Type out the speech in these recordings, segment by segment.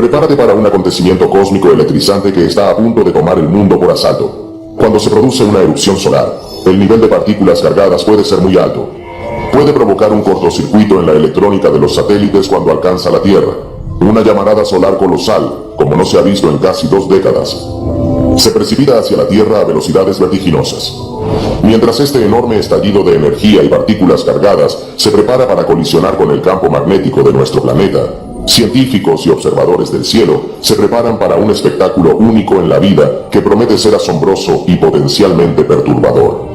Prepárate para un acontecimiento cósmico electrizante que está a punto de tomar el mundo por asalto. Cuando se produce una erupción solar, el nivel de partículas cargadas puede ser muy alto. Puede provocar un cortocircuito en la electrónica de los satélites cuando alcanza la Tierra. Una llamarada solar colosal, como no se ha visto en casi 2 décadas. Se precipita hacia la Tierra a velocidades vertiginosas. Mientras este enorme estallido de energía y partículas cargadas se prepara para colisionar con el campo magnético de nuestro planeta, científicos y observadores del cielo se preparan para un espectáculo único en la vida que promete ser asombroso y potencialmente perturbador.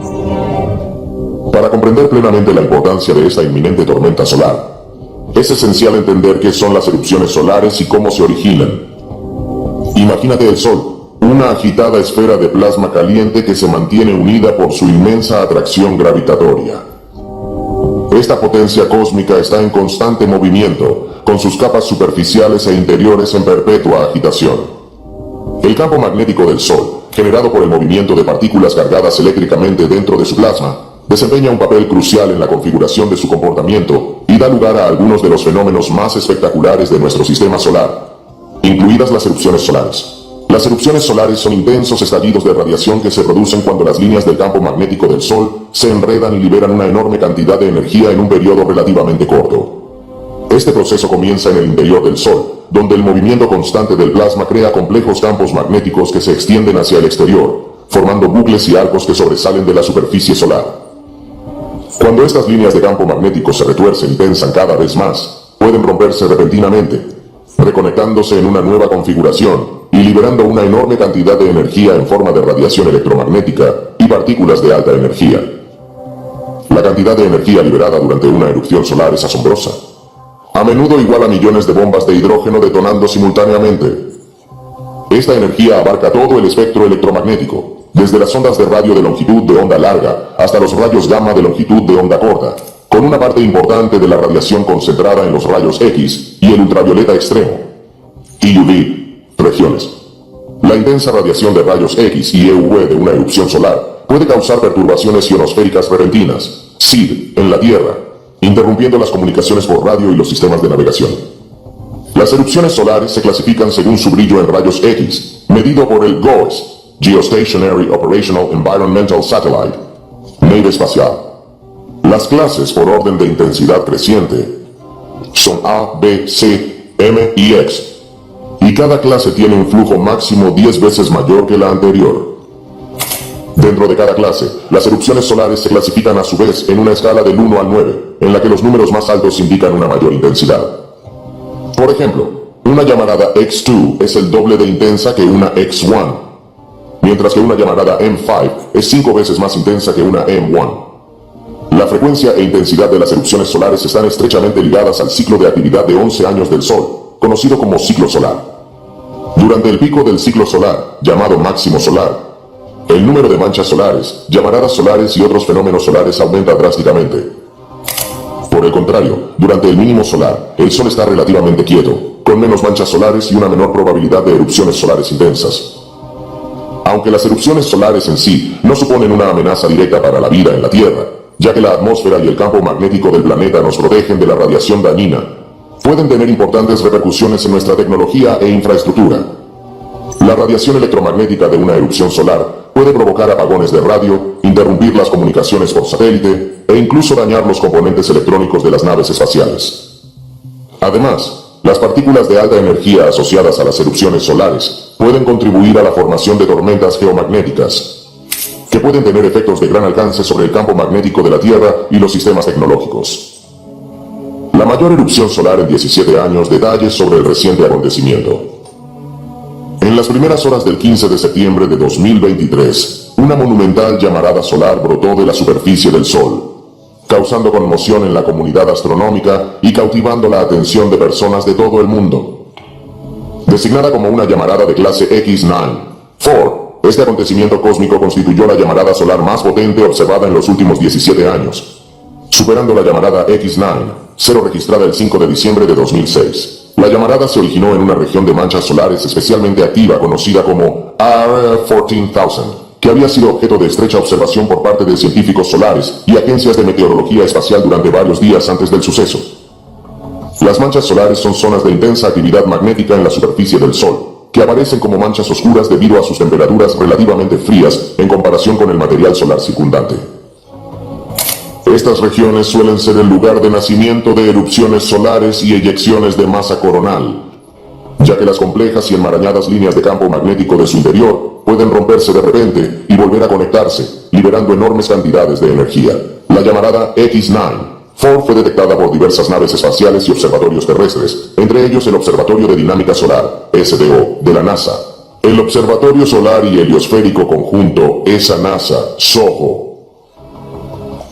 Para comprender plenamente la importancia de esta inminente tormenta solar, es esencial entender qué son las erupciones solares y cómo se originan. Imagínate el Sol, una agitada esfera de plasma caliente que se mantiene unida por su inmensa atracción gravitatoria. Esta potencia cósmica está en constante movimiento, con sus capas superficiales e interiores en perpetua agitación. El campo magnético del Sol, generado por el movimiento de partículas cargadas eléctricamente dentro de su plasma, desempeña un papel crucial en la configuración de su comportamiento y da lugar a algunos de los fenómenos más espectaculares de nuestro sistema solar, incluidas las erupciones solares. Las erupciones solares son intensos estallidos de radiación que se producen cuando las líneas del campo magnético del Sol se enredan y liberan una enorme cantidad de energía en un periodo relativamente corto. Este proceso comienza en el interior del Sol, donde el movimiento constante del plasma crea complejos campos magnéticos que se extienden hacia el exterior, formando bucles y arcos que sobresalen de la superficie solar. Cuando estas líneas de campo magnético se retuercen y tensan cada vez más, pueden romperse repentinamente, reconectándose en una nueva configuración y liberando una enorme cantidad de energía en forma de radiación electromagnética y partículas de alta energía. La cantidad de energía liberada durante una erupción solar es asombrosa. A menudo igual a millones de bombas de hidrógeno detonando simultáneamente. Esta energía abarca todo el espectro electromagnético, desde las ondas de radio de longitud de onda larga hasta los rayos gamma de longitud de onda corta, con una parte importante de la radiación concentrada en los rayos X y el ultravioleta extremo, UV, regiones. La intensa radiación de rayos X y EUV de una erupción solar puede causar perturbaciones ionosféricas repentinas, SID, en la Tierra, interrumpiendo las comunicaciones por radio y los sistemas de navegación. Las erupciones solares se clasifican según su brillo en rayos X, medido por el GOES, Geostationary Operational Environmental Satellite, nave espacial. Las clases por orden de intensidad creciente son A, B, C, M y X, y cada clase tiene un flujo máximo 10 veces mayor que la anterior. Dentro de cada clase, las erupciones solares se clasifican a su vez en una escala del 1 al 9, en la que los números más altos indican una mayor intensidad. Por ejemplo, una llamarada X2 es el doble de intensa que una X1, mientras que una llamarada M5 es 5 veces más intensa que una M1. La frecuencia e intensidad de las erupciones solares están estrechamente ligadas al ciclo de actividad de 11 años del Sol, conocido como ciclo solar. Durante el pico del ciclo solar, llamado máximo solar, el número de manchas solares, llamaradas solares y otros fenómenos solares aumenta drásticamente. Por el contrario, durante el mínimo solar, el Sol está relativamente quieto, con menos manchas solares y una menor probabilidad de erupciones solares intensas. Aunque las erupciones solares en sí no suponen una amenaza directa para la vida en la Tierra, ya que la atmósfera y el campo magnético del planeta nos protegen de la radiación dañina, pueden tener importantes repercusiones en nuestra tecnología e infraestructura. La radiación electromagnética de una erupción solar puede provocar apagones de radio, interrumpir las comunicaciones por satélite e incluso dañar los componentes electrónicos de las naves espaciales. Además, las partículas de alta energía asociadas a las erupciones solares pueden contribuir a la formación de tormentas geomagnéticas, que pueden tener efectos de gran alcance sobre el campo magnético de la Tierra y los sistemas tecnológicos. La mayor erupción solar en 17 años, detalles sobre el reciente acontecimiento. En las primeras horas del 15 de septiembre de 2023, una monumental llamarada solar brotó de la superficie del Sol, causando conmoción en la comunidad astronómica y cautivando la atención de personas de todo el mundo. Designada como una llamarada de clase X9-4, este acontecimiento cósmico constituyó la llamarada solar más potente observada en los últimos 17 años, superando la llamarada X9-0 registrada el 5 de diciembre de 2006. La llamarada se originó en una región de manchas solares especialmente activa conocida como Area 14000, que había sido objeto de estrecha observación por parte de científicos solares y agencias de meteorología espacial durante varios días antes del suceso. Las manchas solares son zonas de intensa actividad magnética en la superficie del Sol, que aparecen como manchas oscuras debido a sus temperaturas relativamente frías en comparación con el material solar circundante. Estas regiones suelen ser el lugar de nacimiento de erupciones solares y eyecciones de masa coronal, ya que las complejas y enmarañadas líneas de campo magnético de su interior pueden romperse de repente y volver a conectarse, liberando enormes cantidades de energía. La llamarada X9-4 fue detectada por diversas naves espaciales y observatorios terrestres, entre ellos el Observatorio de Dinámica Solar, SDO, de la NASA, el Observatorio Solar y Heliosférico Conjunto, ESA-NASA, SOHO,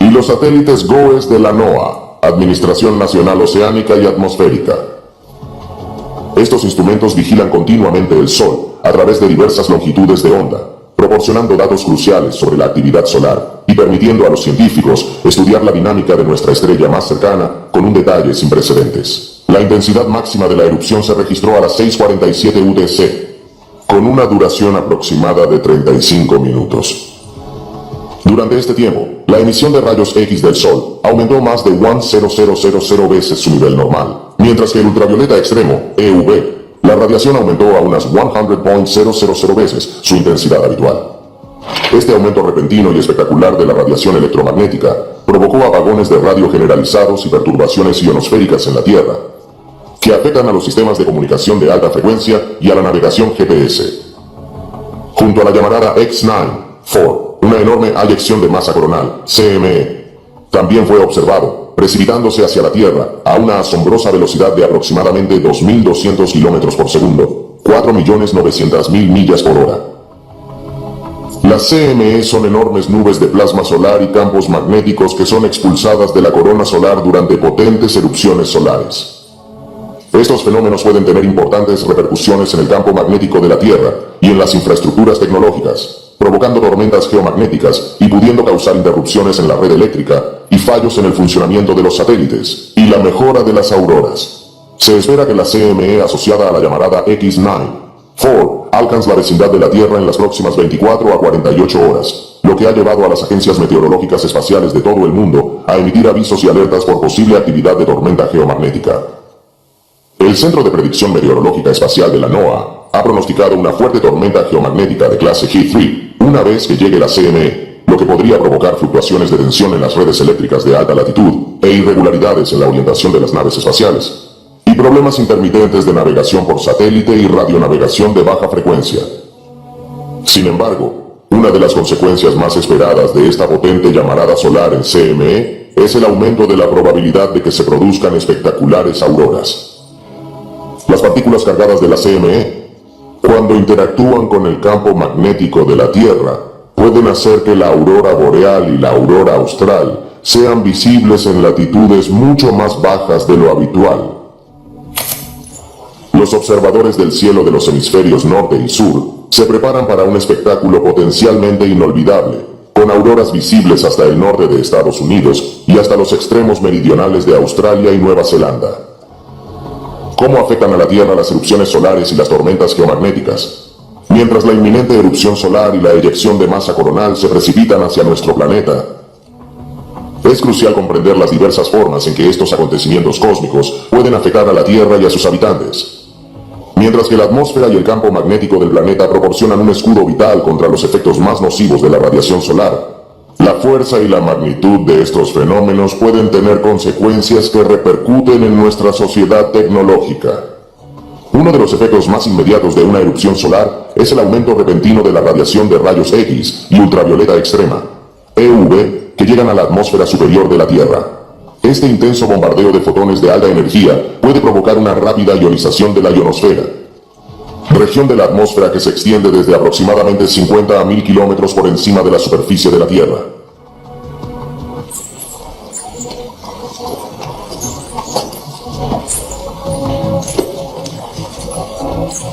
y los satélites GOES de la NOAA, Administración Nacional Oceánica y Atmosférica. Estos instrumentos vigilan continuamente el Sol a través de diversas longitudes de onda, proporcionando datos cruciales sobre la actividad solar y permitiendo a los científicos estudiar la dinámica de nuestra estrella más cercana con un detalle sin precedentes. La intensidad máxima de la erupción se registró a las 6:47 UTC, con una duración aproximada de 35 minutos. Durante este tiempo, la emisión de rayos X del Sol aumentó más de 1,0000 veces su nivel normal, mientras que el ultravioleta extremo, EUV, la radiación aumentó a unas 100.000 veces su intensidad habitual. Este aumento repentino y espectacular de la radiación electromagnética provocó apagones de radio generalizados y perturbaciones ionosféricas en la Tierra, que afectan a los sistemas de comunicación de alta frecuencia y a la navegación GPS. Junto a la llamarada X9-4, una enorme eyección de masa coronal, CME, también fue observado, precipitándose hacia la Tierra a una asombrosa velocidad de aproximadamente 2.200 km por segundo, 4.900.000 millas por hora. Las CME son enormes nubes de plasma solar y campos magnéticos que son expulsadas de la corona solar durante potentes erupciones solares. Estos fenómenos pueden tener importantes repercusiones en el campo magnético de la Tierra y en las infraestructuras tecnológicas, provocando tormentas geomagnéticas y pudiendo causar interrupciones en la red eléctrica y fallos en el funcionamiento de los satélites y la mejora de las auroras. Se espera que la CME asociada a la llamarada X9-4 alcance la vecindad de la Tierra en las próximas 24 a 48 horas, lo que ha llevado a las agencias meteorológicas espaciales de todo el mundo a emitir avisos y alertas por posible actividad de tormenta geomagnética. El Centro de Predicción Meteorológica Espacial de la NOAA ha pronosticado una fuerte tormenta geomagnética de clase G3 una vez que llegue la CME, lo que podría provocar fluctuaciones de tensión en las redes eléctricas de alta latitud e irregularidades en la orientación de las naves espaciales, y problemas intermitentes de navegación por satélite y radionavegación de baja frecuencia. Sin embargo, una de las consecuencias más esperadas de esta potente llamarada solar en CME es el aumento de la probabilidad de que se produzcan espectaculares auroras. Las partículas cargadas de la CME, cuando interactúan con el campo magnético de la Tierra, pueden hacer que la aurora boreal y la aurora austral sean visibles en latitudes mucho más bajas de lo habitual. Los observadores del cielo de los hemisferios norte y sur se preparan para un espectáculo potencialmente inolvidable, con auroras visibles hasta el norte de Estados Unidos y hasta los extremos meridionales de Australia y Nueva Zelanda. ¿Cómo afectan a la Tierra las erupciones solares y las tormentas geomagnéticas? Mientras la inminente erupción solar y la eyección de masa coronal se precipitan hacia nuestro planeta, es crucial comprender las diversas formas en que estos acontecimientos cósmicos pueden afectar a la Tierra y a sus habitantes. Mientras que la atmósfera y el campo magnético del planeta proporcionan un escudo vital contra los efectos más nocivos de la radiación solar, la fuerza y la magnitud de estos fenómenos pueden tener consecuencias que repercuten en nuestra sociedad tecnológica. Uno de los efectos más inmediatos de una erupción solar es el aumento repentino de la radiación de rayos X y ultravioleta extrema, EUV, que llegan a la atmósfera superior de la Tierra. Este intenso bombardeo de fotones de alta energía puede provocar una rápida ionización de la ionosfera, región de la atmósfera que se extiende desde aproximadamente 50 a 1000 kilómetros por encima de la superficie de la Tierra.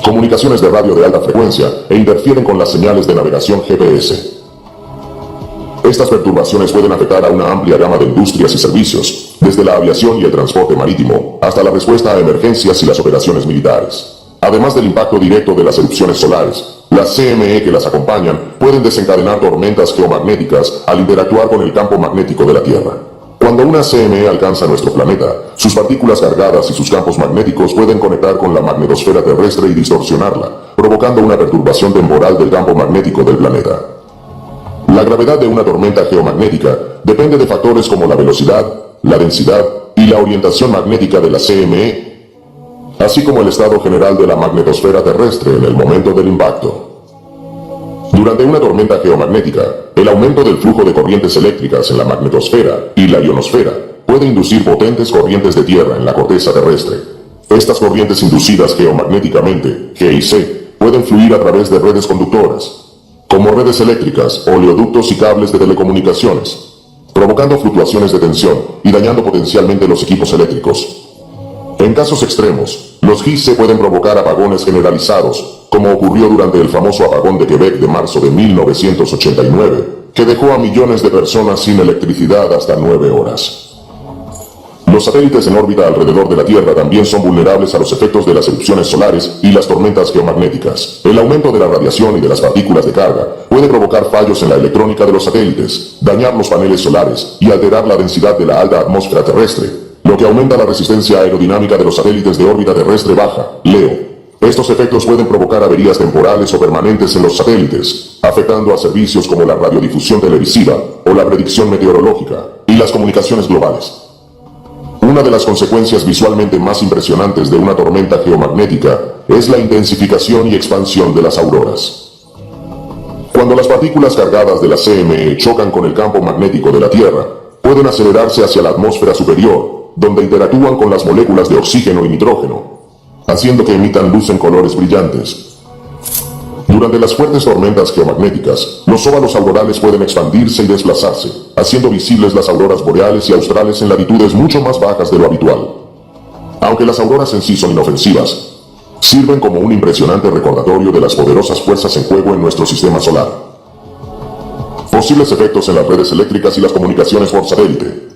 Comunicaciones de radio de alta frecuencia e interfieren con las señales de navegación GPS. Estas perturbaciones pueden afectar a una amplia gama de industrias y servicios, desde la aviación y el transporte marítimo hasta la respuesta a emergencias y las operaciones militares. Además del impacto directo de las erupciones solares, las CME que las acompañan pueden desencadenar tormentas geomagnéticas al interactuar con el campo magnético de la Tierra. Cuando Cuando una CME alcanza nuestro planeta, sus partículas cargadas y sus campos magnéticos pueden conectar con la magnetosfera terrestre y distorsionarla, provocando una perturbación temporal del campo magnético del planeta. La gravedad de una tormenta geomagnética depende de factores como la velocidad, la densidad y la orientación magnética de la CME, así como el estado general de la magnetosfera terrestre en el momento del impacto. Durante una tormenta geomagnética, el aumento del flujo de corrientes eléctricas en la magnetosfera y la ionosfera puede inducir potentes corrientes de tierra en la corteza terrestre. Estas corrientes inducidas geomagnéticamente, GIC, pueden fluir a través de redes conductoras, como redes eléctricas, oleoductos y cables de telecomunicaciones, provocando fluctuaciones de tensión y dañando potencialmente los equipos eléctricos. En casos extremos, los GIC pueden provocar apagones generalizados, como ocurrió durante el famoso apagón de Quebec de marzo de 1989, que dejó a millones de personas sin electricidad hasta 9 horas. Los satélites en órbita alrededor de la Tierra también son vulnerables a los efectos de las erupciones solares y las tormentas geomagnéticas. El aumento de la radiación y de las partículas de carga puede provocar fallos en la electrónica de los satélites, dañar los paneles solares y alterar la densidad de la alta atmósfera terrestre, lo que aumenta la resistencia aerodinámica de los satélites de órbita terrestre baja, LEO. Estos efectos pueden provocar averías temporales o permanentes en los satélites, afectando a servicios como la radiodifusión televisiva o la predicción meteorológica y las comunicaciones globales. Una de las consecuencias visualmente más impresionantes de una tormenta geomagnética es la intensificación y expansión de las auroras. Cuando las partículas cargadas de la CME chocan con el campo magnético de la Tierra, pueden acelerarse hacia la atmósfera superior, donde interactúan con las moléculas de oxígeno y nitrógeno, haciendo que emitan luz en colores brillantes. Durante las fuertes tormentas geomagnéticas, los óvalos aurorales pueden expandirse y desplazarse, haciendo visibles las auroras boreales y australes en latitudes mucho más bajas de lo habitual. Aunque las auroras en sí son inofensivas, sirven como un impresionante recordatorio de las poderosas fuerzas en juego en nuestro sistema solar. Posibles efectos en las redes eléctricas y las comunicaciones por satélite,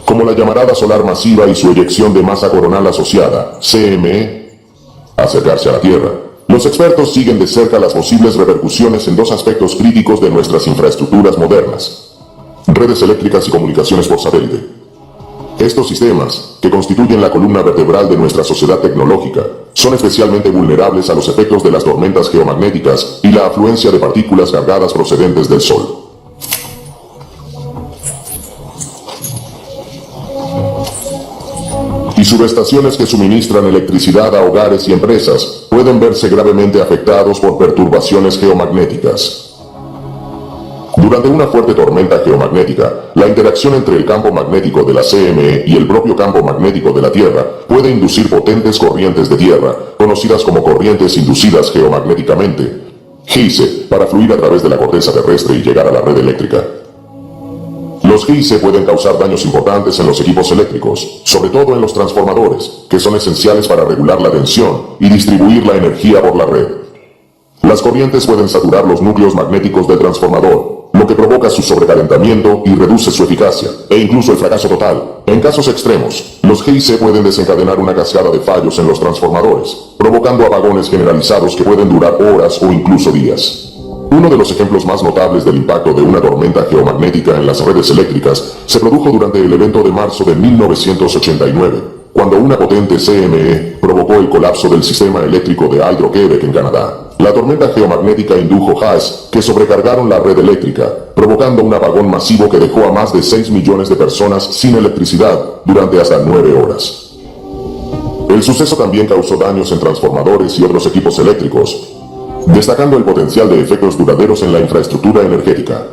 como la llamarada solar masiva y su eyección de masa coronal asociada, CME, acercarse a la Tierra. Los expertos siguen de cerca las posibles repercusiones en dos aspectos críticos de nuestras infraestructuras modernas: redes eléctricas y comunicaciones por satélite. Estos sistemas, que constituyen la columna vertebral de nuestra sociedad tecnológica, son especialmente vulnerables a los efectos de las tormentas geomagnéticas y la afluencia de partículas cargadas procedentes del Sol. Y subestaciones que suministran electricidad a hogares y empresas pueden verse gravemente afectados por perturbaciones geomagnéticas. Durante una fuerte tormenta geomagnética, la interacción entre el campo magnético de la CME y el propio campo magnético de la Tierra puede inducir potentes corrientes de tierra, conocidas como corrientes inducidas geomagnéticamente, GIC, para fluir a través de la corteza terrestre y llegar a la red eléctrica. Los GIC pueden causar daños importantes en los equipos eléctricos, sobre todo en los transformadores, que son esenciales para regular la tensión y distribuir la energía por la red. Las corrientes pueden saturar los núcleos magnéticos del transformador, lo que provoca su sobrecalentamiento y reduce su eficacia, e incluso el fracaso total. En casos extremos, los GIC pueden desencadenar una cascada de fallos en los transformadores, provocando apagones generalizados que pueden durar horas o incluso días. Uno de los ejemplos más notables del impacto de una tormenta geomagnética en las redes eléctricas se produjo durante el evento de marzo de 1989, cuando una potente CME provocó el colapso del sistema eléctrico de Hydro-Québec en Canadá. La tormenta geomagnética indujo haces que sobrecargaron la red eléctrica, provocando un apagón masivo que dejó a más de 6 millones de personas sin electricidad durante hasta 9 horas. El suceso también causó daños en transformadores y otros equipos eléctricos, destacando el potencial de efectos duraderos en la infraestructura energética.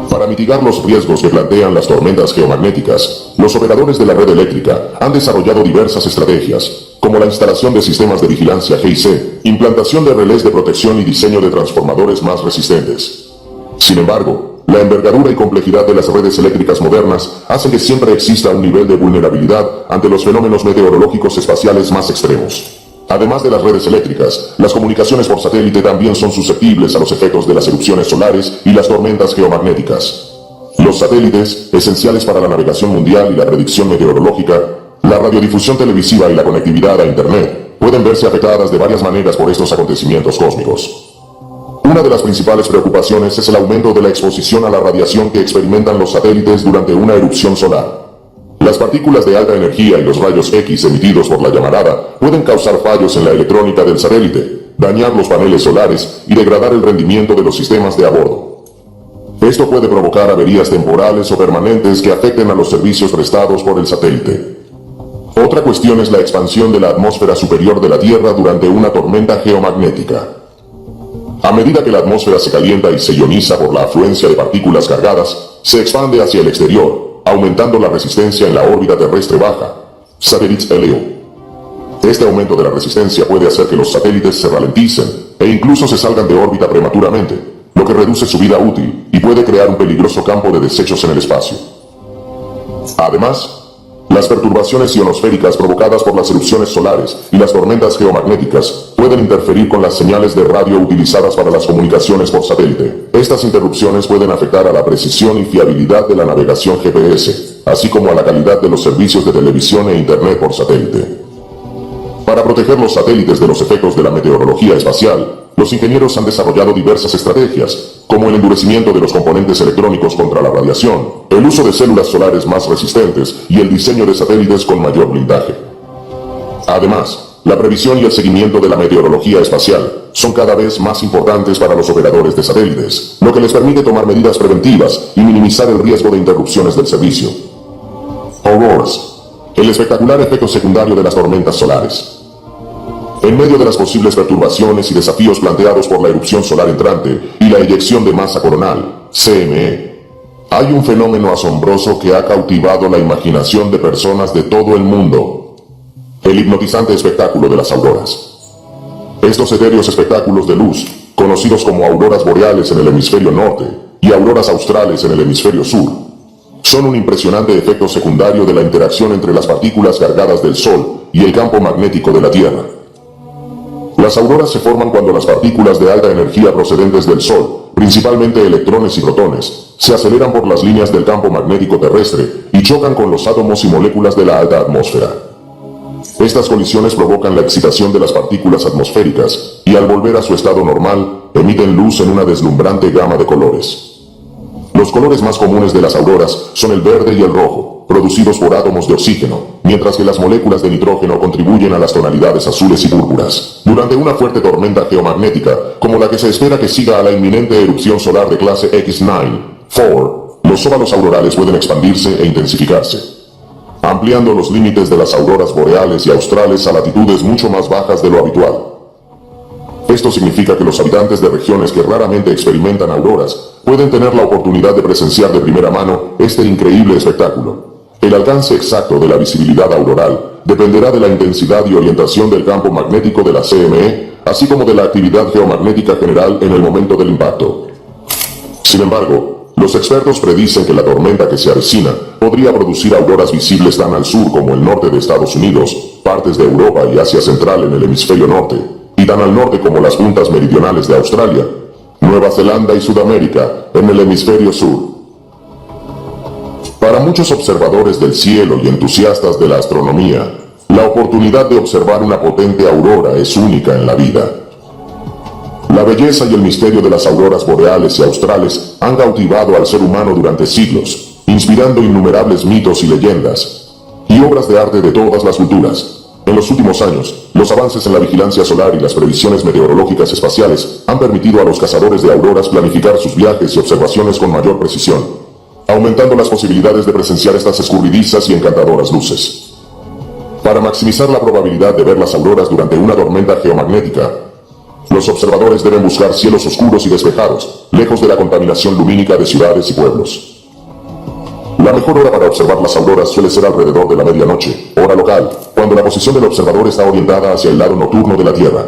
Para mitigar los riesgos que plantean las tormentas geomagnéticas, los operadores de la red eléctrica han desarrollado diversas estrategias, como la instalación de sistemas de vigilancia GIC, implantación de relés de protección y diseño de transformadores más resistentes. Sin embargo, la envergadura y complejidad de las redes eléctricas modernas hacen que siempre exista un nivel de vulnerabilidad ante los fenómenos meteorológicos espaciales más extremos. Además de las redes eléctricas, las comunicaciones por satélite también son susceptibles a los efectos de las erupciones solares y las tormentas geomagnéticas. Los satélites, esenciales para la navegación mundial y la predicción meteorológica, la radiodifusión televisiva y la conectividad a Internet, pueden verse afectadas de varias maneras por estos acontecimientos cósmicos. Una de las principales preocupaciones es el aumento de la exposición a la radiación que experimentan los satélites durante una erupción solar. Las partículas de alta energía y los rayos X emitidos por la llamarada pueden causar fallos en la electrónica del satélite, dañar los paneles solares y degradar el rendimiento de los sistemas de a bordo. Esto puede provocar averías temporales o permanentes que afecten a los servicios prestados por el satélite. Otra cuestión es la expansión de la atmósfera superior de la Tierra durante una tormenta geomagnética. A medida que la atmósfera se calienta y se ioniza por la afluencia de partículas cargadas, se expande hacia el exterior, aumentando la resistencia en la órbita terrestre baja, satélites LEO. Este aumento de la resistencia puede hacer que los satélites se ralenticen e incluso se salgan de órbita prematuramente, lo que reduce su vida útil y puede crear un peligroso campo de desechos en el espacio. Además, las perturbaciones ionosféricas provocadas por las erupciones solares y las tormentas geomagnéticas pueden interferir con las señales de radio utilizadas para las comunicaciones por satélite. Estas interrupciones pueden afectar a la precisión y fiabilidad de la navegación GPS, así como a la calidad de los servicios de televisión e internet por satélite. Para proteger los satélites de los efectos de la meteorología espacial, los ingenieros han desarrollado diversas estrategias, como el endurecimiento de los componentes electrónicos contra la radiación, el uso de células solares más resistentes y el diseño de satélites con mayor blindaje. Además, la previsión y el seguimiento de la meteorología espacial son cada vez más importantes para los operadores de satélites, lo que les permite tomar medidas preventivas y minimizar el riesgo de interrupciones del servicio. Auroras, el espectacular efecto secundario de las tormentas solares. En medio de las posibles perturbaciones y desafíos planteados por la erupción solar entrante y la eyección de masa coronal, CME, hay un fenómeno asombroso que ha cautivado la imaginación de personas de todo el mundo: el hipnotizante espectáculo de las auroras. Estos etéreos espectáculos de luz, conocidos como auroras boreales en el hemisferio norte y auroras australes en el hemisferio sur, son un impresionante efecto secundario de la interacción entre las partículas cargadas del Sol y el campo magnético de la Tierra. Las auroras se forman cuando las partículas de alta energía procedentes del Sol, principalmente electrones y protones, se aceleran por las líneas del campo magnético terrestre y chocan con los átomos y moléculas de la alta atmósfera. Estas colisiones provocan la excitación de las partículas atmosféricas y, al volver a su estado normal, emiten luz en una deslumbrante gama de colores. Los colores más comunes de las auroras son el verde y el rojo, producidos por átomos de oxígeno, mientras que las moléculas de nitrógeno contribuyen a las tonalidades azules y púrpuras. Durante una fuerte tormenta geomagnética, como la que se espera que siga a la inminente erupción solar de clase X9-4, los óvalos aurorales pueden expandirse e intensificarse, ampliando los límites de las auroras boreales y australes a latitudes mucho más bajas de lo habitual. Esto significa que los habitantes de regiones que raramente experimentan auroras pueden tener la oportunidad de presenciar de primera mano este increíble espectáculo. El alcance exacto de la visibilidad auroral dependerá de la intensidad y orientación del campo magnético de la CME, así como de la actividad geomagnética general en el momento del impacto. Sin embargo, los expertos predicen que la tormenta que se avecina podría producir auroras visibles tan al sur como el norte de Estados Unidos, partes de Europa y Asia Central en el hemisferio norte, y tan al norte como las puntas meridionales de Australia, Nueva Zelanda y Sudamérica en el hemisferio sur. Para muchos observadores del cielo y entusiastas de la astronomía, la oportunidad de observar una potente aurora es única en la vida. La belleza y el misterio de las auroras boreales y australes han cautivado al ser humano durante siglos, inspirando innumerables mitos y leyendas, y obras de arte de todas las culturas. En los últimos años, los avances en la vigilancia solar y las previsiones meteorológicas espaciales han permitido a los cazadores de auroras planificar sus viajes y observaciones con mayor precisión, aumentando las posibilidades de presenciar estas escurridizas y encantadoras luces. Para maximizar la probabilidad de ver las auroras durante una tormenta geomagnética, los observadores deben buscar cielos oscuros y despejados, lejos de la contaminación lumínica de ciudades y pueblos. La mejor hora para observar las auroras suele ser alrededor de la medianoche, hora local, cuando la posición del observador está orientada hacia el lado nocturno de la Tierra.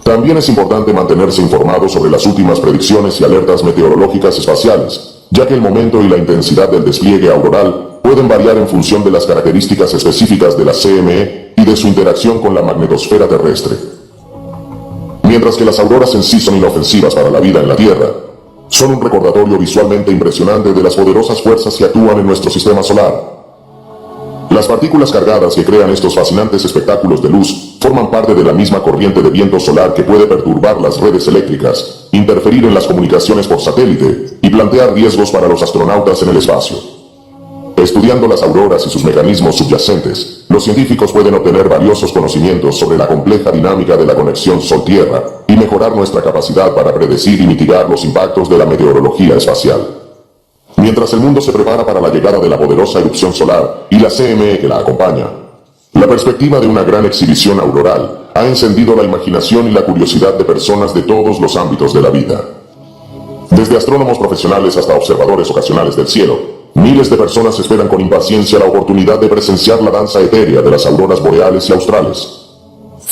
También es importante mantenerse informado sobre las últimas predicciones y alertas meteorológicas espaciales, ya que el momento y la intensidad del despliegue auroral pueden variar en función de las características específicas de la CME y de su interacción con la magnetosfera terrestre. Mientras que las auroras en sí son inofensivas para la vida en la Tierra, son un recordatorio visualmente impresionante de las poderosas fuerzas que actúan en nuestro sistema solar. Las partículas cargadas que crean estos fascinantes espectáculos de luz forman parte de la misma corriente de viento solar que puede perturbar las redes eléctricas, interferir en las comunicaciones por satélite y plantear riesgos para los astronautas en el espacio. Estudiando las auroras y sus mecanismos subyacentes, los científicos pueden obtener valiosos conocimientos sobre la compleja dinámica de la conexión Sol-Tierra y mejorar nuestra capacidad para predecir y mitigar los impactos de la meteorología espacial. Mientras el mundo se prepara para la llegada de la poderosa erupción solar y la CME que la acompaña, la perspectiva de una gran exhibición auroral ha encendido la imaginación y la curiosidad de personas de todos los ámbitos de la vida. Desde astrónomos profesionales hasta observadores ocasionales del cielo, miles de personas esperan con impaciencia la oportunidad de presenciar la danza etérea de las auroras boreales y australes.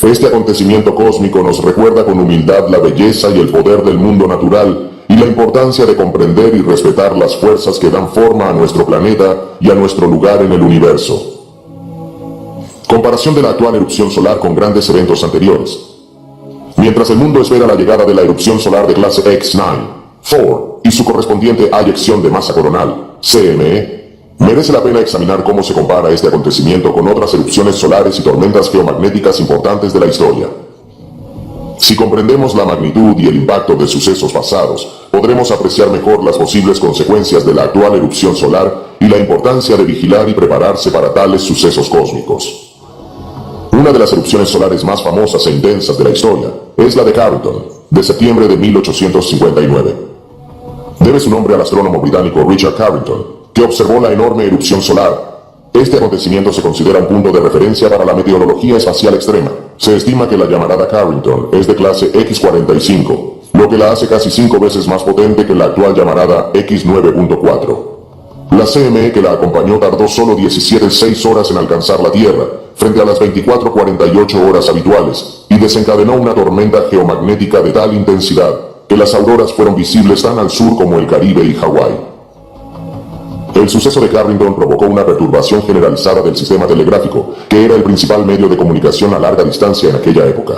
Este acontecimiento cósmico nos recuerda con humildad la belleza y el poder del mundo natural y la importancia de comprender y respetar las fuerzas que dan forma a nuestro planeta y a nuestro lugar en el universo. Comparación de la actual erupción solar con grandes eventos anteriores. Mientras el mundo espera la llegada de la erupción solar de clase X9, 4 y su correspondiente eyección de masa coronal, CME, merece la pena examinar cómo se compara este acontecimiento con otras erupciones solares y tormentas geomagnéticas importantes de la historia. Si comprendemos la magnitud y el impacto de sucesos pasados, podremos apreciar mejor las posibles consecuencias de la actual erupción solar y la importancia de vigilar y prepararse para tales sucesos cósmicos. Una de las erupciones solares más famosas e intensas de la historia es la de Carrington, de septiembre de 1859. Debe su nombre al astrónomo británico Richard Carrington, que observó la enorme erupción solar. Este acontecimiento se considera un punto de referencia para la meteorología espacial extrema. Se estima que la llamarada Carrington es de clase X45, lo que la hace casi 5 veces más potente que la actual llamarada X9.4. La CME que la acompañó tardó solo 17,6 horas en alcanzar la Tierra, frente a las 24,48 horas habituales, y desencadenó una tormenta geomagnética de tal intensidad que las auroras fueron visibles tan al sur como el Caribe y Hawái. El suceso de Carrington provocó una perturbación generalizada del sistema telegráfico, que era el principal medio de comunicación a larga distancia en aquella época.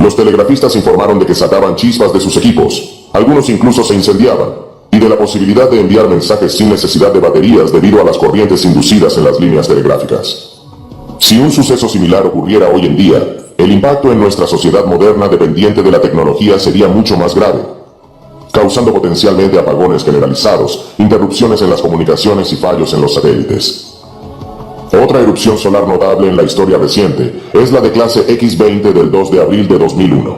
Los telegrafistas informaron de que sacaban chispas de sus equipos, algunos incluso se incendiaban, y de la posibilidad de enviar mensajes sin necesidad de baterías debido a las corrientes inducidas en las líneas telegráficas. Si un suceso similar ocurriera hoy en día, el impacto en nuestra sociedad moderna dependiente de la tecnología sería mucho más grave, causando potencialmente apagones generalizados, interrupciones en las comunicaciones y fallos en los satélites. Otra erupción solar notable en la historia reciente es la de clase X20 del 2 de abril de 2001.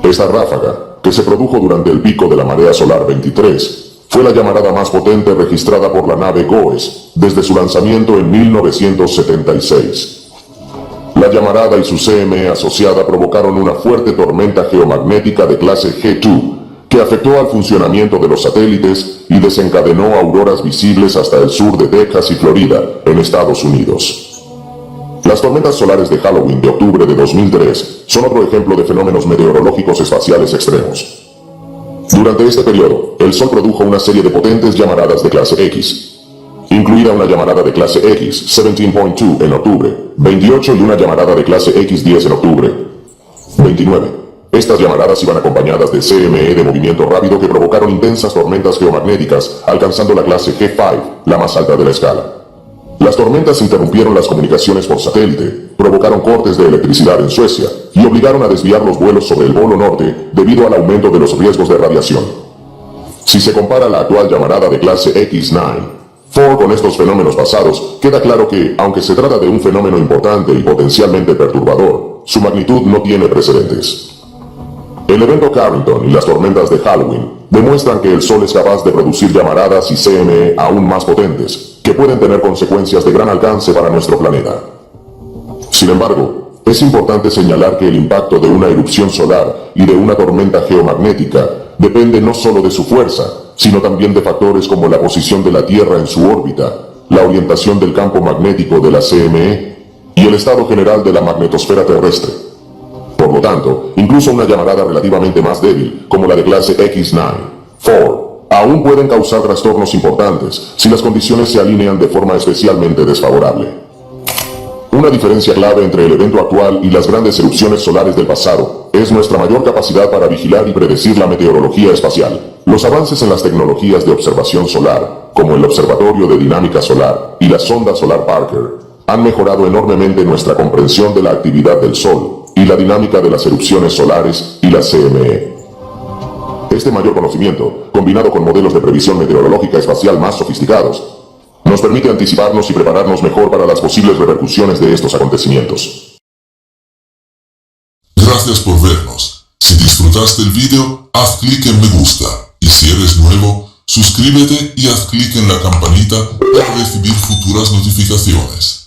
Esta ráfaga, que se produjo durante el pico de la marea solar 23, fue la llamarada más potente registrada por la nave GOES desde su lanzamiento en 1976. La llamarada y su CME asociada provocaron una fuerte tormenta geomagnética de clase G2, que afectó al funcionamiento de los satélites y desencadenó auroras visibles hasta el sur de Texas y Florida, en Estados Unidos. Las tormentas solares de Halloween de octubre de 2003 son otro ejemplo de fenómenos meteorológicos espaciales extremos. Durante este periodo, el Sol produjo una serie de potentes llamaradas de clase X, incluida una llamarada de clase X 17.2 en octubre 28 y una llamarada de clase X10 en octubre 29. Estas llamaradas iban acompañadas de CME de movimiento rápido que provocaron intensas tormentas geomagnéticas, alcanzando la clase G5, la más alta de la escala. Las tormentas interrumpieron las comunicaciones por satélite, provocaron cortes de electricidad en Suecia y obligaron a desviar los vuelos sobre el Polo Norte debido al aumento de los riesgos de radiación. Si se compara la actual llamarada de clase X9, 4 con estos fenómenos pasados, queda claro que, aunque se trata de un fenómeno importante y potencialmente perturbador, su magnitud no tiene precedentes. El evento Carrington y las tormentas de Halloween demuestran que el Sol es capaz de producir llamaradas y CME aún más potentes, que pueden tener consecuencias de gran alcance para nuestro planeta. Sin embargo, es importante señalar que el impacto de una erupción solar y de una tormenta geomagnética depende no solo de su fuerza, sino también de factores como la posición de la Tierra en su órbita, la orientación del campo magnético de la CME y el estado general de la magnetosfera terrestre. Por lo tanto, incluso una llamarada relativamente más débil, como la de clase X9, 4, aún pueden causar trastornos importantes si las condiciones se alinean de forma especialmente desfavorable. Una diferencia clave entre el evento actual y las grandes erupciones solares del pasado es nuestra mayor capacidad para vigilar y predecir la meteorología espacial. Los avances en las tecnologías de observación solar, como el Observatorio de Dinámica Solar y la sonda solar Parker, han mejorado enormemente nuestra comprensión de la actividad del Sol y la dinámica de las erupciones solares y la CME. Este mayor conocimiento, combinado con modelos de previsión meteorológica espacial más sofisticados, nos permite anticiparnos y prepararnos mejor para las posibles repercusiones de estos acontecimientos. Gracias por vernos. Si disfrutaste el video, haz clic en me gusta. Y si eres nuevo, suscríbete y haz clic en la campanita para recibir futuras notificaciones.